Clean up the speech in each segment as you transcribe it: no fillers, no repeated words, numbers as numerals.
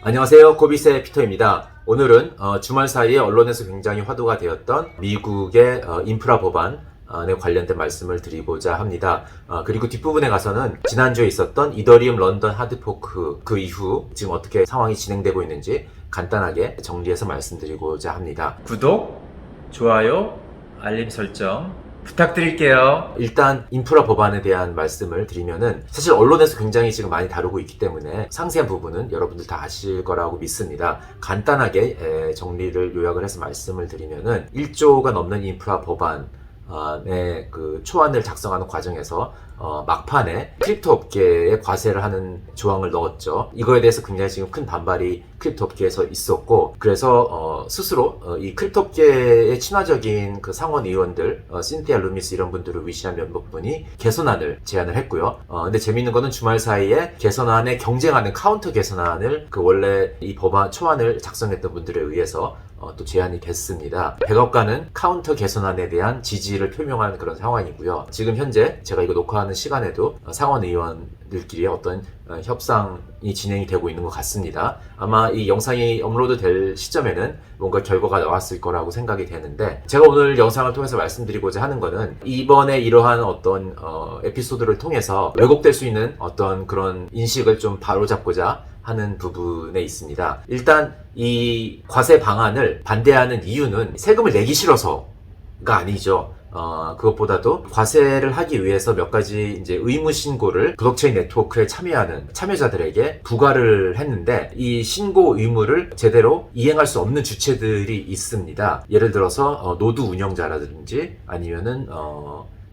안녕하세요. 코비스의 피터입니다. 오늘은 주말 사이에 언론에서 굉장히 화두가 되었던 미국의 인프라 법안에 관련된 말씀을 드리고자 합니다. 그리고 뒷부분에 가서는 지난주에 있었던 이더리움 런던 하드포크 그 이후 지금 어떻게 상황이 진행되고 있는지 간단하게 정리해서 말씀드리고자 합니다. 구독, 좋아요, 알림 설정 부탁드릴게요. 일단 인프라 법안에 대한 말씀을 드리면은 사실 언론에서 굉장히 지금 많이 다루고 있기 때문에 상세한 부분은 여러분들 다 아실 거라고 믿습니다. 간단하게 정리를 요약을 해서 말씀을 드리면은 1조가 넘는 인프라 법안 그 초안을 작성하는 과정에서 막판에 크립토 업계에 과세를 하는 조항을 넣었죠. 이거에 대해서 굉장히 지금 큰 반발이 크립토 업계에서 있었고, 그래서 스스로 이 크립토 업계의 친화적인 그 상원 의원들, 신티아 루미스 이런 분들을 위시한 몇몇 분이 개선안을 제안을 했고요. 근데 재밌는 거는 주말 사이에 개선안에 경쟁하는 카운터 개선안을 그 원래 이 법안 초안을 작성했던 분들에 의해서 또 제안이 됐습니다. 백악관은 카운터 개선안에 대한 지지를 표명한 그런 상황이고요. 지금 현재 제가 이거 녹화하는 시간에도 상원 의원들끼리 어떤 협상이 진행이 되고 있는 것 같습니다. 아마 이 영상이 업로드 될 시점에는 뭔가 결과가 나왔을 거라고 생각이 되는데, 제가 오늘 영상을 통해서 말씀드리고자 하는 거는 이번에 이러한 어떤 에피소드를 통해서 왜곡될 수 있는 어떤 그런 인식을 좀 바로잡고자 하는 부분에 있습니다. 일단 이 과세 방안을 반대하는 이유는 세금을 내기 싫어서가 아니죠. 그것보다도 과세를 하기 위해서 몇 가지 이제 의무 신고를 블록체인 네트워크에 참여하는 참여자들에게 부과를 했는데, 이 신고 의무를 제대로 이행할 수 없는 주체들이 있습니다. 예를 들어서 노드 운영자라든지 아니면은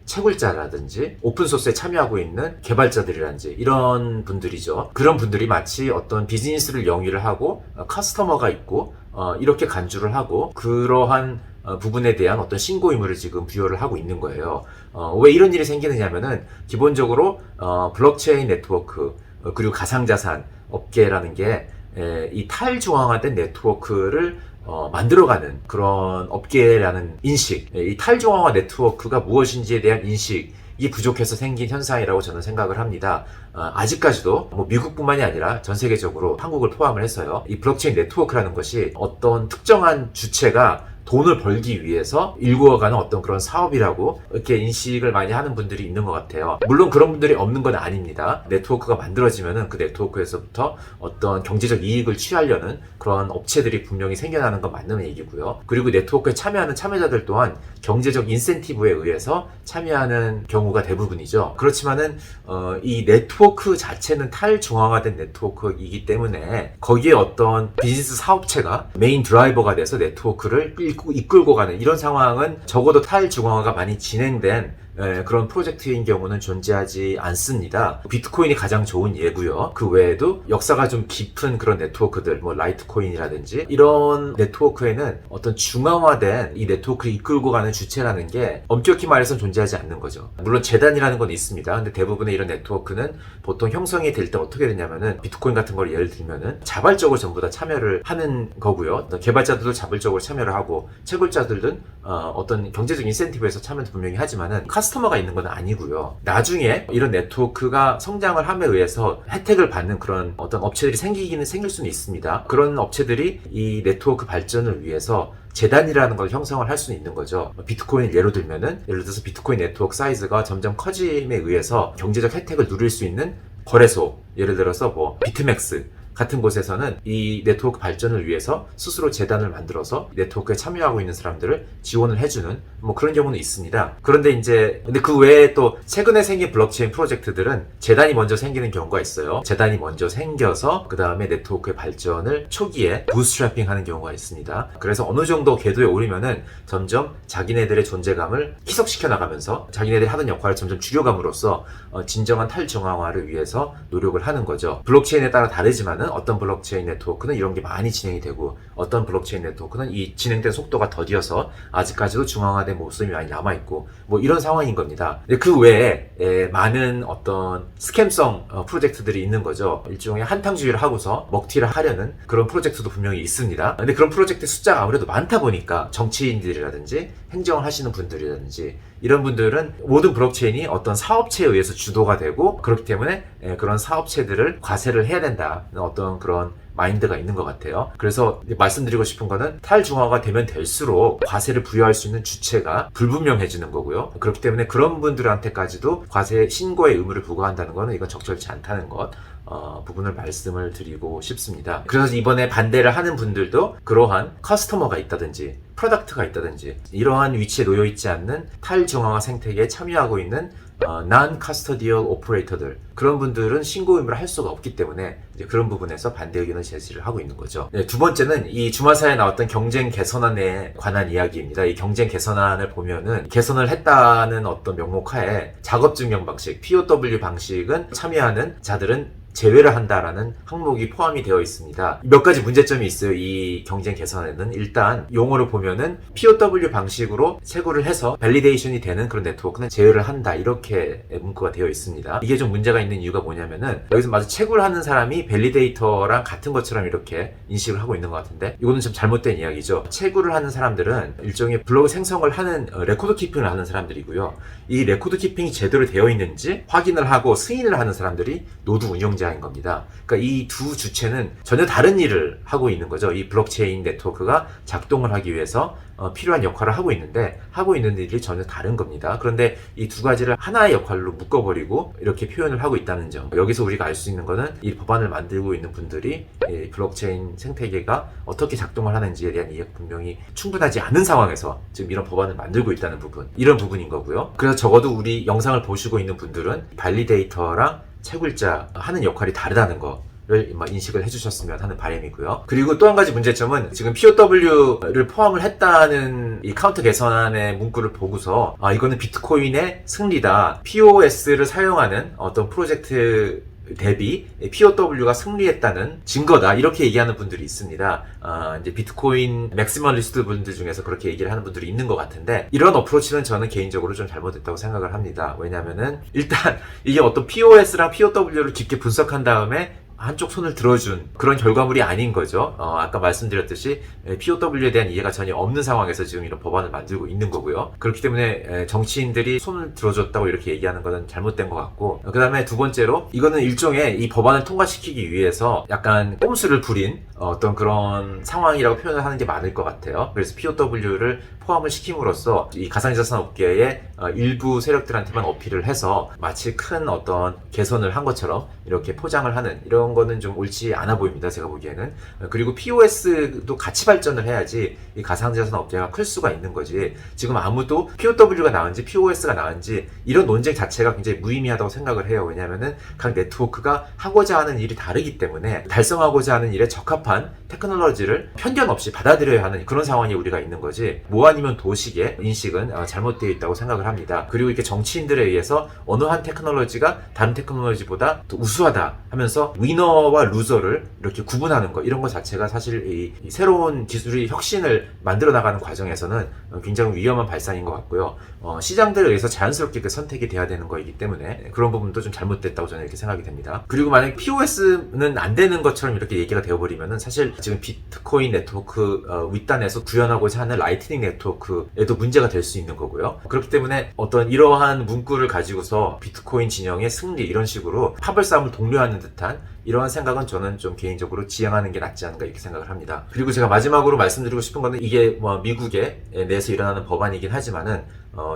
채굴자라든지 오픈소스에 참여하고 있는 개발자들이라든지 이런 분들이죠. 그런 분들이 마치 어떤 비즈니스를 영위를 하고 커스터머가 있고 이렇게 간주를 하고 그러한 부분에 대한 어떤 신고 의무를 지금 부여를 하고 있는 거예요. 왜 이런 일이 생기느냐면은 기본적으로 블록체인 네트워크 그리고 가상자산 업계라는 게 이 탈중앙화된 네트워크를 만들어가는 그런 업계라는 인식, 이 탈중앙화 네트워크가 무엇인지에 대한 인식이 부족해서 생긴 현상이라고 저는 생각을 합니다. 아직까지도 뭐 미국뿐만이 아니라 전 세계적으로 한국을 포함을 해서요, 이 블록체인 네트워크라는 것이 어떤 특정한 주체가 돈을 벌기 위해서 일구어가는 어떤 그런 사업이라고 이렇게 인식을 많이 하는 분들이 있는 것 같아요. 물론 그런 분들이 없는 건 아닙니다. 네트워크가 만들어지면은 그 네트워크에서부터 어떤 경제적 이익을 취하려는 그런 업체들이 분명히 생겨나는 건 맞는 얘기고요. 그리고 네트워크에 참여하는 참여자들 또한 경제적 인센티브에 의해서 참여하는 경우가 대부분이죠. 그렇지만은 이 네트워크 자체는 탈중앙화된 네트워크이기 때문에 거기에 어떤 비즈니스 사업체가 메인 드라이버가 돼서 네트워크를 이끌고 가는 이런 상황은 적어도 탈중앙화가 많이 진행된 그런 프로젝트인 경우는 존재하지 않습니다. 비트코인이 가장 좋은 예고요. 그 외에도 역사가 좀 깊은 그런 네트워크들, 뭐 라이트코인이라든지 이런 네트워크에는 어떤 중앙화된 이 네트워크를 이끌고 가는 주체라는 게 엄격히 말해서 존재하지 않는 거죠. 물론 재단이라는 건 있습니다. 근데 대부분의 이런 네트워크는 보통 형성이 될 때 어떻게 되냐면은 비트코인 같은 걸 예를 들면은 자발적으로 전부 다 참여를 하는 거고요. 개발자들도 자발적으로 참여를 하고 채굴자들은 어떤 경제적 인센티브에서 참여도 분명히 하지만은 커스터머가 있는 건 아니고요. 나중에 이런 네트워크가 성장을 함에 의해서 혜택을 받는 그런 어떤 업체들이 생길 수는 있습니다. 그런 업체들이 이 네트워크 발전을 위해서 재단이라는 걸 형성을 할 수는 있는 거죠. 비트코인을 예로 들면은, 예를 들어서 비트코인 네트워크 사이즈가 점점 커짐에 의해서 경제적 혜택을 누릴 수 있는 거래소, 예를 들어서 뭐 비트맥스 같은 곳에서는 이 네트워크 발전을 위해서 스스로 재단을 만들어서 네트워크에 참여하고 있는 사람들을 지원을 해주는 뭐 그런 경우는 있습니다. 그런데 근데 그 외에 또 최근에 생긴 블록체인 프로젝트들은 재단이 먼저 생기는 경우가 있어요. 재단이 먼저 생겨서 그 다음에 네트워크의 발전을 초기에 부스트래핑 하는 경우가 있습니다. 그래서 어느 정도 궤도에 오르면은 점점 자기네들의 존재감을 희석시켜 나가면서 자기네들이 하던 역할을 점점 줄여감으로써 진정한 탈중앙화를 위해서 노력을 하는 거죠. 블록체인에 따라 다르지만 어떤 블록체인 네트워크는 이런 게 많이 진행이 되고 어떤 블록체인 네트워크는 이 진행된 속도가 더디어서 아직까지도 중앙화된 모습이 많이 남아있고 뭐 이런 상황인 겁니다. 근데 그 외에 많은 어떤 스캠성 프로젝트들이 있는 거죠. 일종의 한탕주의를 하고서 먹튀를 하려는 그런 프로젝트도 분명히 있습니다. 근데 그런 프로젝트 숫자가 아무래도 많다 보니까 정치인들이라든지 행정을 하시는 분들이라든지 이런 분들은 모든 블록체인이 어떤 사업체에 의해서 주도가 되고 그렇기 때문에 그런 사업체들을 과세를 해야 된다. 어떤 그런 마인드가 있는 것 같아요. 그래서 말씀드리고 싶은 거는 탈중앙화가 되면 될수록 과세를 부여할 수 있는 주체가 불분명해지는 거고요. 그렇기 때문에 그런 분들한테까지도 과세 신고의 의무를 부과한다는 거는 이건 적절치 않다는 것 부분을 말씀을 드리고 싶습니다. 그래서 이번에 반대를 하는 분들도 그러한 커스터머가 있다든지 프로덕트가 있다든지 이러한 위치에 놓여 있지 않는 탈중앙화 생태계에 참여하고 있는 non-custodial operator들 그런 분들은 신고 의무를 할 수가 없기 때문에 이제 그런 부분에서 반대 의견을 제시를 하고 있는 거죠. 네, 두 번째는 이 주말사에 나왔던 경쟁 개선안에 관한 이야기입니다. 이 경쟁 개선안을 보면은 개선을 했다는 어떤 명목하에 작업 증명 방식, POW 방식은 참여하는 자들은 제외를 한다라는 항목이 포함이 되어 있습니다. 몇 가지 문제점이 있어요. 이 경쟁 개선에는 일단 용어를 보면은 POW 방식으로 채굴을 해서 밸리데이션이 되는 그런 네트워크는 제외를 한다 이렇게 문구가 되어 있습니다. 이게 좀 문제가 있는 이유가 뭐냐면은 여기서 마치 채굴하는 사람이 밸리데이터랑 같은 것처럼 이렇게 인식을 하고 있는 것 같은데 이거는 좀 잘못된 이야기죠. 채굴을 하는 사람들은 일종의 블록 생성을 하는 레코드 키핑을 하는 사람들이고요. 이 레코드 키핑이 제대로 되어 있는지 확인을 하고 승인을 하는 사람들이 노드 운영자 인 겁니다. 그러니까 이 두 주체는 전혀 다른 일을 하고 있는 거죠. 이 블록체인 네트워크가 작동을 하기 위해서 필요한 역할을 하고 있는데 하고 있는 일이 전혀 다른 겁니다. 그런데 이 두 가지를 하나의 역할로 묶어버리고 이렇게 표현을 하고 있다는 점. 여기서 우리가 알 수 있는 거는 이 법안을 만들고 있는 분들이 이 블록체인 생태계가 어떻게 작동을 하는지에 대한 이해가 분명히 충분하지 않은 상황에서 지금 이런 법안을 만들고 있다는 부분, 이런 부분인 거고요. 그래서 적어도 우리 영상을 보시고 있는 분들은 발리데이터랑 채굴자 하는 역할이 다르다는 거를 인식을 해주셨으면 하는 바람이고요. 그리고 또 한 가지 문제점은 지금 POW를 포함을 했다는 이 카운터 개선안의 문구를 보고서 이거는 비트코인의 승리다. POS를 사용하는 어떤 프로젝트 대비 POW가 승리했다는 증거다 이렇게 얘기하는 분들이 있습니다. 이제 비트코인 맥시멀리스트 분들 중에서 그렇게 얘기를 하는 분들이 있는 것 같은데 이런 어프로치는 저는 개인적으로 좀 잘못됐다고 생각을 합니다. 왜냐하면은 일단 이게 어떤 POS랑 POW를 깊게 분석한 다음에 한쪽 손을 들어준 그런 결과물이 아닌 거죠. 아까 말씀드렸듯이 POW에 대한 이해가 전혀 없는 상황에서 지금 이런 법안을 만들고 있는 거고요. 그렇기 때문에 정치인들이 손을 들어줬다고 이렇게 얘기하는 것은 잘못된 것 같고, 그 다음에 두 번째로 이거는 일종의 이 법안을 통과시키기 위해서 약간 꼼수를 부린 어떤 그런 상황이라고 표현을 하는 게 맞을 것 같아요. 그래서 POW를 포함을 시킴으로써 이 가상자산 업계의 일부 세력들한테만 어필을 해서 마치 큰 어떤 개선을 한 것처럼 이렇게 포장을 하는 이런 거는 좀 옳지 않아 보입니다. 제가 보기에는. 그리고 POS도 같이 발전을 해야지 이 가상자산 업계가 클 수가 있는 거지. 지금 아무도 POW가 나은지 POS가 나은지 이런 논쟁 자체가 굉장히 무의미하다고 생각을 해요. 왜냐하면은 각 네트워크가 하고자 하는 일이 다르기 때문에 달성하고자 하는 일에 적합한 테크놀로지를 편견 없이 받아들여야 하는 그런 상황이 우리가 있는 거지. 뭐 아니면 도식의 인식은 잘못되어 있다고 생각을 합니다. 그리고 이렇게 정치인들에 의해서 어느 한 테크놀로지가 다른 테크놀로지보다 더 우수하다 하면서 위너와 루저를 이렇게 구분하는 거, 이런 거 자체가 사실 이 새로운 기술의 혁신을 만들어 나가는 과정에서는 굉장히 위험한 발상인 것 같고요. 시장들에 의해서 자연스럽게 그 선택이 돼야 되는 거이기 때문에 그런 부분도 좀 잘못됐다고 저는 이렇게 생각이 됩니다. 그리고 만약 POS는 안 되는 것처럼 이렇게 얘기가 되어버리면은 사실 지금 비트코인 네트워크 윗단에서 구현하고자 하는 라이트닝 네트워크에도 문제가 될 수 있는 거고요. 그렇기 때문에 어떤 이러한 문구를 가지고서 비트코인 진영의 승리 이런 식으로 파벌 싸움을 독려하는 듯한 이러한 생각은 저는 좀 개인적으로 지양하는 게 낫지 않을까 이렇게 생각을 합니다. 그리고 제가 마지막으로 말씀드리고 싶은 거는 이게 미국에 내에서 일어나는 법안이긴 하지만은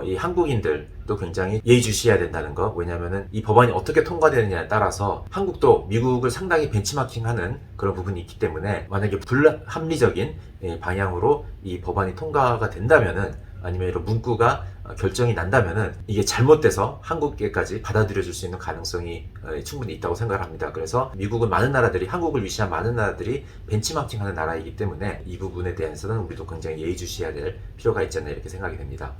이 한국인들도 굉장히 예의주시해야 된다는 거. 왜냐면은 이 법안이 어떻게 통과되느냐에 따라서 한국도 미국을 상당히 벤치마킹하는 그런 부분이 있기 때문에 만약에 불합리적인 방향으로 이 법안이 통과가 된다면은 아니면 이런 문구가 결정이 난다면은 이게 잘못돼서 한국에까지 받아들여질 수 있는 가능성이 충분히 있다고 생각을 합니다. 그래서 미국은 많은 나라들이, 한국을 위시한 많은 나라들이 벤치마킹하는 나라이기 때문에 이 부분에 대해서는 우리도 굉장히 예의주시해야 될 필요가 있지 않나 이렇게 생각이 됩니다.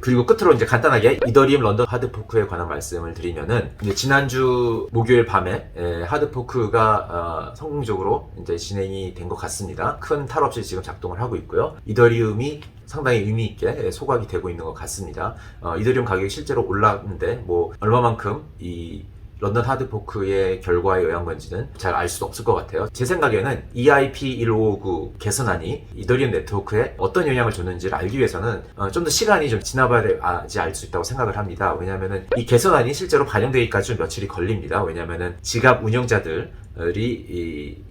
그리고 끝으로 이제 간단하게 이더리움 런던 하드포크에 관한 말씀을 드리면은 이제 지난주 목요일 밤에 하드포크가 성공적으로 이제 진행이 된 것 같습니다. 큰 탈 없이 지금 작동을 하고 있고요. 이더리움이 상당히 의미 있게 소각이 되고 있는 것 같습니다. 이더리움 가격이 실제로 올랐는데 뭐 얼마만큼 이 런던 하드포크의 결과에 의한 건지는 잘 알 수도 없을 것 같아요. 제 생각에는 EIP1559 개선안이 이더리움 네트워크에 어떤 영향을 줬는지를 알기 위해서는 좀 더 시간이 좀 지나봐야지 알 수 있다고 생각을 합니다. 왜냐하면 이 개선안이 실제로 반영되기까지 좀 며칠이 걸립니다. 왜냐하면 지갑 운영자들이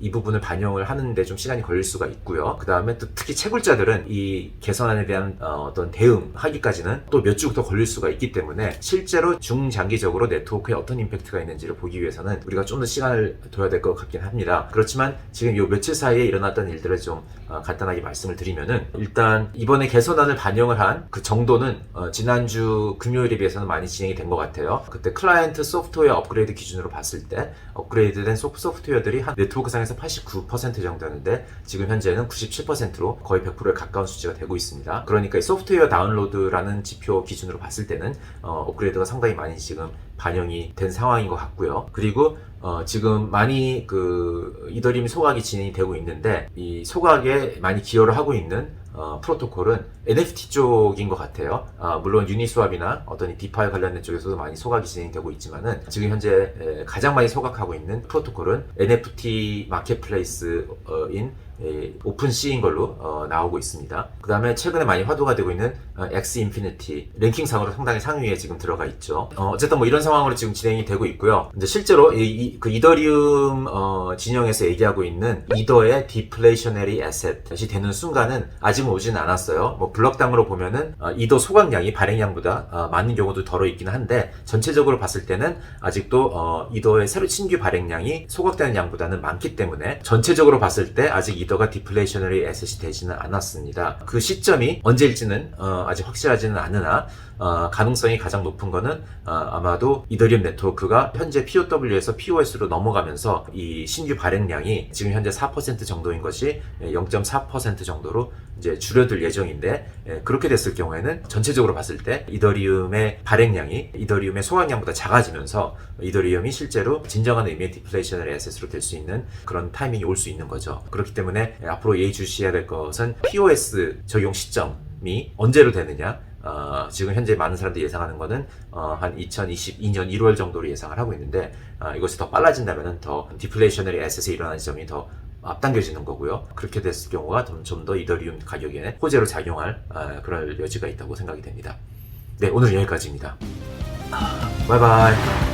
이 부분을 반영을 하는데 좀 시간이 걸릴 수가 있고요. 그 다음에 또 특히 채굴자들은 이 개선안에 대한 어떤 대응하기까지는 또 몇 주 더 걸릴 수가 있기 때문에 실제로 중장기적으로 네트워크에 어떤 임팩트가 있는지를 보기 위해서는 우리가 좀 더 시간을 둬야 될 것 같긴 합니다. 그렇지만 지금 요 며칠 사이에 일어났던 일들을 좀 간단하게 말씀을 드리면은, 일단 이번에 개선안을 반영을 한 그 정도는 지난주 금요일에 비해서는 많이 진행이 된 것 같아요. 그때 클라이언트 소프트웨어 업그레이드 기준으로 봤을 때 업그레이드된 소프트웨어들이 한 네트워크상에서 89% 정도였는데 지금 현재는 97%로 거의 100%에 가까운 수치가 되고 있습니다. 그러니까 이 소프트웨어 다운로드라는 지표 기준으로 봤을 때는 업그레이드가 상당히 많이 지금 반영이 된 상황인 것 같고요. 그리고 지금 많이 이더리움 소각이 진행이 되고 있는데, 이 소각에 많이 기여를 하고 있는 프로토콜은 NFT 쪽인 것 같아요. 물론 유니스왑이나 어떤 이 디파이 관련된 쪽에서도 많이 소각이 진행되고 있지만은 지금 현재 가장 많이 소각하고 있는 프로토콜은 NFT 마켓플레이스인 오픈C인 걸로 나오고 있습니다. 그 다음에 최근에 많이 화두가 되고 있는 X 인피니티 랭킹상으로 상당히 상위에 지금 들어가 있죠. 어쨌든 뭐 이런 상황으로 지금 진행이 되고 있고요. 근데 실제로 그 이더리움 진영에서 얘기하고 있는 이더의 디플레이셔너리 에셋이 되는 순간은 아직은 오지는 않았어요. 뭐 블럭당으로 보면은 이더 소각량이 발행량보다 많은 경우도 덜어 있긴 한데, 전체적으로 봤을 때는 아직도 이더의 신규 발행량이 소각되는 양보다는 많기 때문에 전체적으로 봤을 때 아직 이더가 디플레이셔너리 에셋이 되지는 않았습니다. 그 시점이 언제일지는 아직 확실하지는 않으나 가능성이 가장 높은 거는 아마도 이더리움 네트워크가 현재 POW에서 POS로 넘어가면서 이 신규 발행량이 지금 현재 4% 정도인 것이 0.4% 정도로 이제 줄어들 예정인데, 그렇게 됐을 경우에는 전체적으로 봤을 때 이더리움의 발행량이 이더리움의 소각량보다 작아지면서 이더리움이 실제로 진정한 의미의 디플레이셔너리 에셋으로 될 수 있는 그런 타이밍이 올 수 있는 거죠. 그렇기 때문에 앞으로 예의주시해야 될 것은 POS 적용 시점이 언제로 되느냐. 지금 현재 많은 사람들이 예상하는 거는 한 2022년 1월 정도로 예상을 하고 있는데, 이것이 더 빨라진다면 더 디플레이셔너리 에셋에 일어나는 점이 더 앞당겨지는 거고요. 그렇게 됐을 경우가 좀 더 이더리움 가격에 호재로 작용할 그럴 여지가 있다고 생각이 됩니다. 네, 오늘은 여기까지입니다. 바이바이.